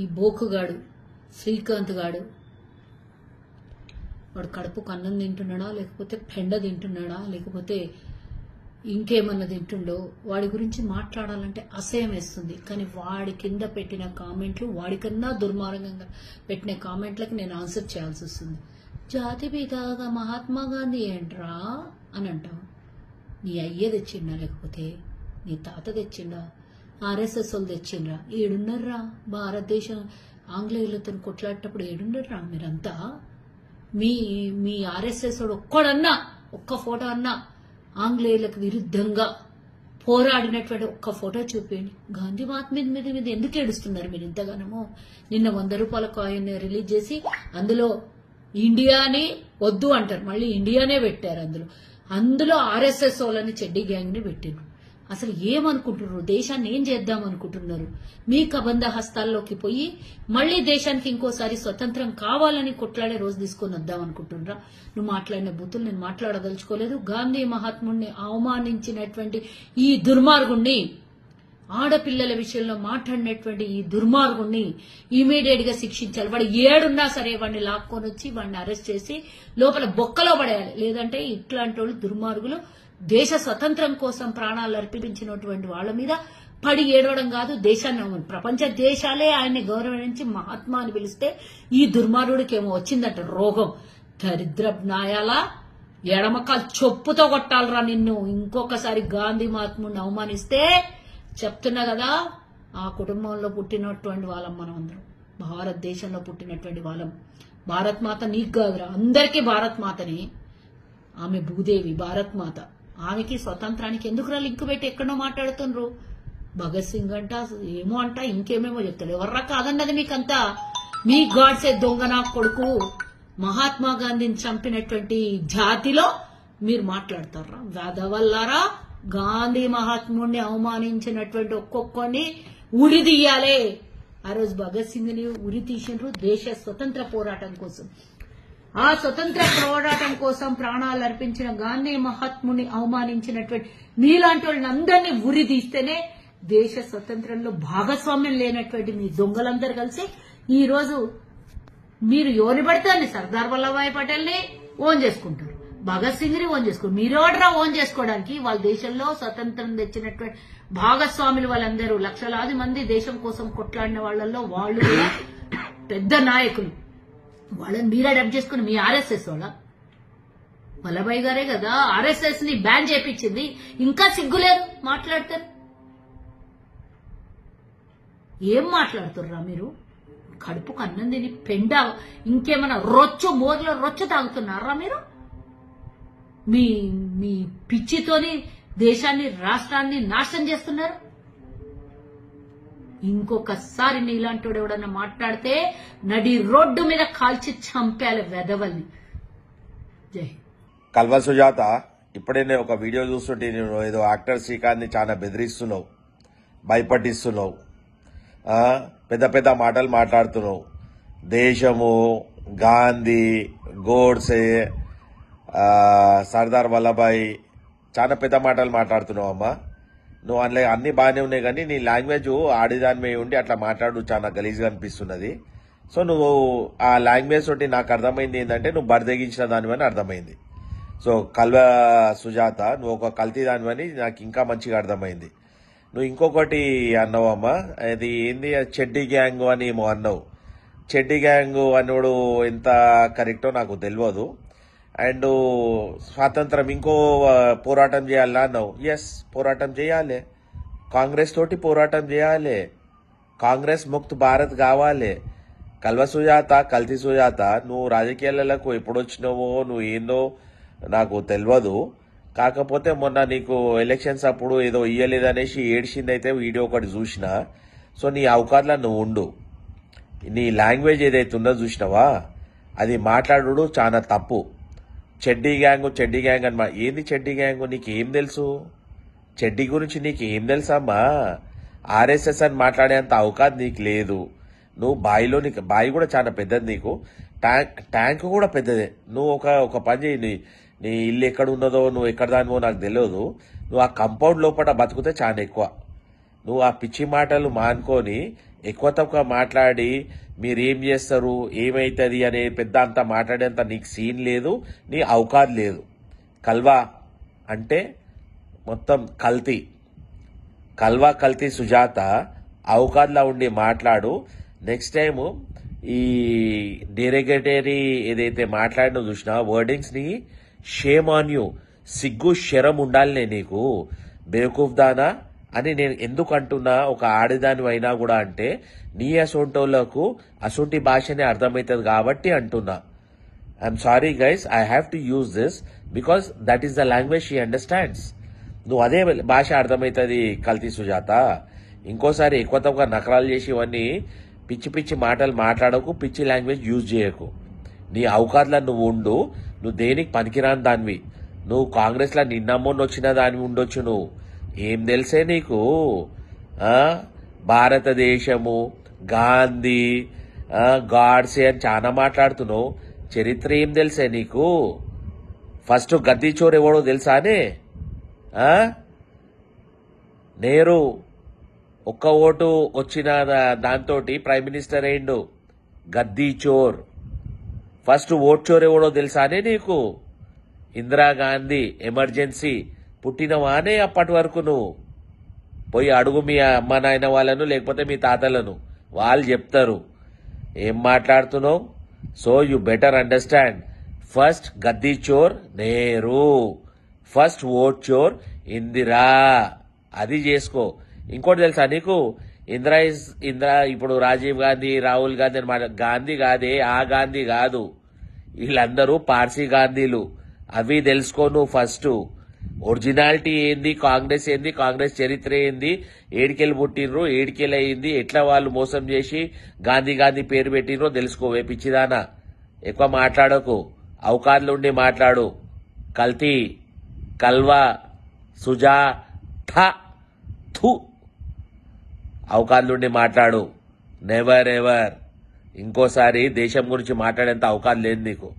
ఈ బోకుగాడు శ్రీకాంత్ గాడు వాడు కడుపుకు అన్నం తింటున్నాడా, లేకపోతే పెండ తింటున్నాడా, లేకపోతే ఇంకేమన్నా తింటుండో వాడి గురించి మాట్లాడాలంటే అసహ్యం వేస్తుంది. కానీ వాడి కింద పెట్టిన కామెంట్లు, వాడికన్నా దుర్మార్గంగా పెట్టిన కామెంట్లకు నేను ఆన్సర్ చేయాల్సి వస్తుంది. జాతిపితగా మహాత్మా గాంధీ ఏంట్రా అని అంటావు. నీ అయ్య తెచ్చిండా, లేకపోతే నీ తాత తెచ్చిండా, ఆర్ఎస్ఎస్ వాళ్ళు తెచ్చిండ్రా? ఏడున్నారా? భారతదేశం ఆంగ్లేయులతో కొట్లాడేటప్పుడు ఏడున్నారా మీరంతా? మీ ఆర్ఎస్ఎస్ వాడు ఒక్కడన్నా ఒక్క ఫోటో అన్నా ఆంగ్లేయులకు విరుద్ధంగా పోరాడినటువంటి ఒక్క ఫోటో చూపించండి. గాంధీ మహాత్మ మీద ఎందుకు ఏడుస్తున్నారు మీరు ఇంతగానో? నిన్న 100 రూపాయల కాయిన్ రిలీజ్ చేసి అందులో ఇండియాని వద్దు అంటారు, మళ్ళీ ఇండియానే పెట్టారు. అందులో ఆర్ఎస్ఎస్ వాళ్ళని చెడ్డీ గ్యాంగ్ ని పెట్టారు. అసలు ఏమనుకుంటున్నారు? దేశాన్ని ఏం చేద్దాం అనుకుంటున్నారు? మీ కబంధ హస్తాల్లోకి పోయి మళ్లీ దేశానికి ఇంకోసారి స్వతంత్రం కావాలని కొట్లాడే రోజు తీసుకొని వద్దాం అనుకుంటున్నారా? నువ్వు మాట్లాడిన బూతులు నేను మాట్లాడదలుచుకోలేదు. గాంధీ మహాత్ముడిని అవమానించినటువంటి ఈ దుర్మార్గుణ్ణి, ఆడపిల్లల విషయంలో మాట్లాడినటువంటి ఈ దుర్మార్గుణ్ణి ఇమీడియట్ గా శిక్షించాలి. వాడు ఏడున్నా సరే వాడిని లాక్కొని వచ్చి వాడిని అరెస్ట్ చేసి లోపల బొక్కలో పడేయాలి. లేదంటే ఇట్లాంటి వాళ్ళు దుర్మార్గులు దేశ స్వతంత్రం కోసం ప్రాణాలు అర్పించినటువంటి వాళ్ళ మీద పడి ఏడవడం కాదు, దేశాన్ని ప్రపంచ దేశాలే ఆయన్ని గౌరవించి మహాత్మా అని పిలిస్తే ఈ దుర్మార్గుడికి ఏమో వచ్చిందట రోగం. దరిద్ర న్యాయాల ఎడమకాలు చొప్పుతో కొట్టాలరా నిన్ను. ఇంకొకసారి గాంధీ మహాత్ముడిని అవమానిస్తే చెప్తున్నా కదా, ఆ కుటుంబంలో పుట్టినటువంటి వాళ్ళం మనం అందరం, భారతదేశంలో పుట్టినటువంటి వాళ్ళం. భారత్ మాత నీకు కాదురా, అందరికీ భారత్ మాతని. ఆమె భూదేవి భారత్ మాత. ఆమెకి స్వతంత్రానికి ఎందుకురా లింక్ పెట్టి ఎక్కడో మాట్లాడుతుండ్రు? భగత్ సింగ్ అంట ఏమో అంట ఇంకేమేమో చెప్తాడు. ఎవర్రా కాదన్నది మీకంతా? మీ గాడ్సే దొంగ నా కొడుకు మహాత్మా గాంధీని చంపినటువంటి జాతిలో మీరు మాట్లాడతారా? వేదవల్లారా, గాంధీ మహాత్ముడిని అవమానించినటువంటి ఒక్కొక్కరిని ఉరి తీయాలి. ఆ రోజు భగత్ సింగ్ ని ఉరి తీసిండ్రు దేశ స్వతంత్ర పోరాటం కోసం. ఆ స్వతంత్ర పోరాటం కోసం ప్రాణాలు అర్పించిన గాంధీ మహాత్ముని అవమానించినటువంటి మీలాంటి వాళ్ళని అందరినీ ఉరి తీస్తేనే దేశ స్వతంత్రంలో భాగస్వామ్యం లేనటువంటి మీ దొంగలందరూ కలిసి ఈ రోజు మీరు ఎవరిని పడితే సర్దార్ వల్లభాయ్ పటేల్ ని ఓన్ చేసుకుంటారు, భగత్ సింగ్ ని ఓన్ చేసుకుంటారు. మీరెవడరా ఓన్ చేసుకోవడానికి? వాళ్ళ దేశంలో స్వతంత్రం తెచ్చినటువంటి భాగస్వాములు వాళ్ళందరూ లక్షలాది మంది దేశం కోసం కొట్లాడిన వాళ్ళల్లో వాళ్ళు కూడా పెద్ద నాయకులు. వాళ్ళని మీరు అడాప్ట్ చేసుకుని మీ ఆర్ఎస్ఎస్ వాళ్ళ వల్లభాయ్ గారే కదా ఆర్ఎస్ఎస్ ని బ్యాన్ చేపించింది. ఇంకా సిగ్గులేదు మాట్లాడతారు. ఏం మాట్లాడుతుర్రా మీరు? కడుపుకు అన్నం తిని పెండ ఇంకేమైనా మోర్లో రొచ్చు తాగుతున్నారా మీరు? మీ పిచ్చితోని దేశాన్ని రాష్ట్రాన్ని నాశనం చేస్తున్నారు. ఇంకొకసారి నీలాంటి ఎవడన్నా మాట్లాడితే నడి రోడ్డు మీద కాల్చి చంపేయాలి వెధవల్ని. జై కల్వ సుజాత, ఇప్పుడే నేను ఒక వీడియో చూస్తుంటే నేను ఏదో యాక్టర్ శ్రీకాంత్ ని చాలా బెదిరిస్తున్నావు, భయపట్టిస్తున్నావు, పెద్ద పెద్ద మాటలు మాట్లాడుతున్నావు. దేశము, గాంధీ, గోడ్సే, సర్దార్ వల్లభాయ్ చాలా పెద్ద మాటలు మాట్లాడుతున్నావు అమ్మా. నువ్వు అందులో అన్ని బాగానే ఉన్నాయి కానీ నీ లాంగ్వేజ్ ఆడిదాని మీద ఉండి అట్లా మాట్లాడు చాలా గలీజ్గా అనిపిస్తున్నది. సో నువ్వు ఆ లాంగ్వేజ్ తోటి నాకు అర్థమైంది ఏంటంటే నువ్వు బరిదెగించిన దానివని అర్థమైంది. సో కల్వ సుజాత, నువ్వు ఒక కల్తీ దానివని నాకు ఇంకా మంచిగా అర్థమైంది. నువ్వు ఇంకొకటి అన్నావు అమ్మా, అది ఏంది చెడ్డీ గ్యాంగ్ అని ఏమో అన్నావు. చెడ్డీ గ్యాంగ్ అన్నోడు ఎంత కరెక్టో నాకు తెలియదు. అండ్ స్వాతంత్రం ఇంకో పోరాటం చేయాలా అన్నావు. ఎస్, పోరాటం చేయాలి, కాంగ్రెస్ తోటి పోరాటం చేయాలి, కాంగ్రెస్ ముక్త్ భారత్ కావాలి. కల్వ సుజాత, కల్తీ సుజాత, నువ్వు రాజకీయాలకు ఎప్పుడు వచ్చినావో నువ్వు ఏందో నాకు తెలియదు. కాకపోతే మొన్న నీకు ఎలక్షన్స్ అప్పుడు ఏదో ఇయ్యలేదనేసి ఏడ్చిందైతే వీడియో ఒకటి చూసిన. సో నీ అవకాశాలు నువ్వు ఉండు. నీ లాంగ్వేజ్ ఏదైతే ఉందో చూసినావా, అది మాట్లాడు చాలా తప్పు. చెడ్డీ గ్యాంగ్ అని ఏంది చెడ్డీ గ్యాంగ్? నీకేం తెలుసు? చెడ్డీ గురించి నీకేం తెలుసమ్మా? ఆర్ఎస్ఎస్ అని మాట్లాడేంత అవకాశం నీకు లేదు. నువ్వు బాయి కూడా చాలా పెద్దది, నీకు ట్యాంక్ కూడా పెద్దదే. నువ్వు ఒక పని చేయి, నీ ఇల్లు ఎక్కడ ఉన్నదో నువ్వు ఎక్కడ దానివో నాకు తెలియదు. నువ్వు ఆ కంపౌండ్ లోపల బతుకుతే చాలా ఎక్కువ. నువ్వు ఆ పిచ్చి మాటలు మానుకొని ఎక్కువ తక్కువ మాట్లాడి మీరేం చేస్తారు ఏమైతుంది అనే పెద్ద అంతా మాట్లాడేంత నీకు సీన్ లేదు, నీ అవకాశం లేదు. కల్వా అంటే మొత్తం కల్తీ, కల్వా కల్తీ సుజాత. అవకాశంలో ఉండి మాట్లాడు. నెక్స్ట్ టైం ఈ డెరిగేటరీ ఏదైతే మాట్లాడినో చూసినా వర్డింగ్స్ ని షేమ్ ఆన్ యూ, సిగ్గు శరం ఉండాలనే నీకు, బేవకూఫ్ దానా అని నేను ఎందుకు అంటున్నా. ఒక ఆడదాని అయినా కూడా అంటే నీ అసొంటోళ్లకు అసొంటి భాషనే అర్థమవుతుంది కాబట్టి అంటున్నా. I'm sorry guys, I have to use this because that is the language she understands. నువ్వు అదే భాష అర్థమవుతుంది కల్తీ సుజాత. ఇంకోసారి ఎక్కువ తక్కువ నకరాలు చేసి ఇవన్నీ పిచ్చి పిచ్చి మాటలు మాట్లాడకు, పిచ్చి లాంగ్వేజ్ యూజ్ చేయకు. నీ అవకాశాల్లో నువ్వు ఉండు. నువ్వు దేనికి పనికిరాని దానివి. నువ్వు కాంగ్రెస్ లో నిన్నమ్మొన్న వచ్చిన దానివి ఉండొచ్చు. నువ్వు ఏం తెలిసే నీకు? భారతదేశము, గాంధీ, గాడ్సే అని చాలా మాట్లాడుతున్నావు. చరిత్ర ఏం తెలిసే నీకు? ఫస్ట్ గద్దీచోర్ ఎవడో తెలుసానే? నెహ్రూ ఒక్క ఓటు వచ్చిన దాంతో ప్రైమ్ మినిస్టర్ అయిండు. గద్దీచోర్. ఫస్ట్ ఓట్ చోర్ ఎవడో తెలుసానే నీకు? ఇందిరాగాంధీ ఎమర్జెన్సీ పుట్టినవానే అప్పటి వరకు. నువ్వు పోయి అడుగు మీ అమ్మ నాయన వాళ్ళను, లేకపోతే మీ తాతలను, వాళ్ళు చెప్తారు ఏం మాట్లాడుతున్నావు. So you better understand. First గద్దీ చోర్ నెహ్రూ, ఫస్ట్ ఓట్ చోర్ ఇందిరా. అది చేసుకో. ఇంకోటి తెలుసా నీకు? ఇందిరా ఇప్పుడు రాజీవ్ గాంధీ, రాహుల్ గాంధీ అని గాంధీ కాదే, ఆ గాంధీ కాదు. వీళ్ళందరూ పార్సీ గాంధీలు. అవి తెలుసుకో నువ్వు ఫస్ట్. ఒరిజినాలిటీ ఏంది, కాంగ్రెస్ ఏంది, కాంగ్రెస్ చరిత్ర ఏంది, ఏడికెళ్ళి పుట్టినరు, ఏడికెళ్ళి అయింది, ఎట్లా వాళ్ళు మోసం చేసి గాంధీ గాంధీ పేరు పెట్టినరో తెలుసుకోవే పిచ్చిదానా. ఎక్కువ మాట్లాడకు, అవకాశాలు ఉండి మాట్లాడు. కల్తీ, కల్వా, సుజా, థు. అవకాశాలు ఉండి మాట్లాడు. నెవర్ ఎవర్ ఇంకోసారి దేశం గురించి మాట్లాడేంత అవకాశం లేదు నీకు.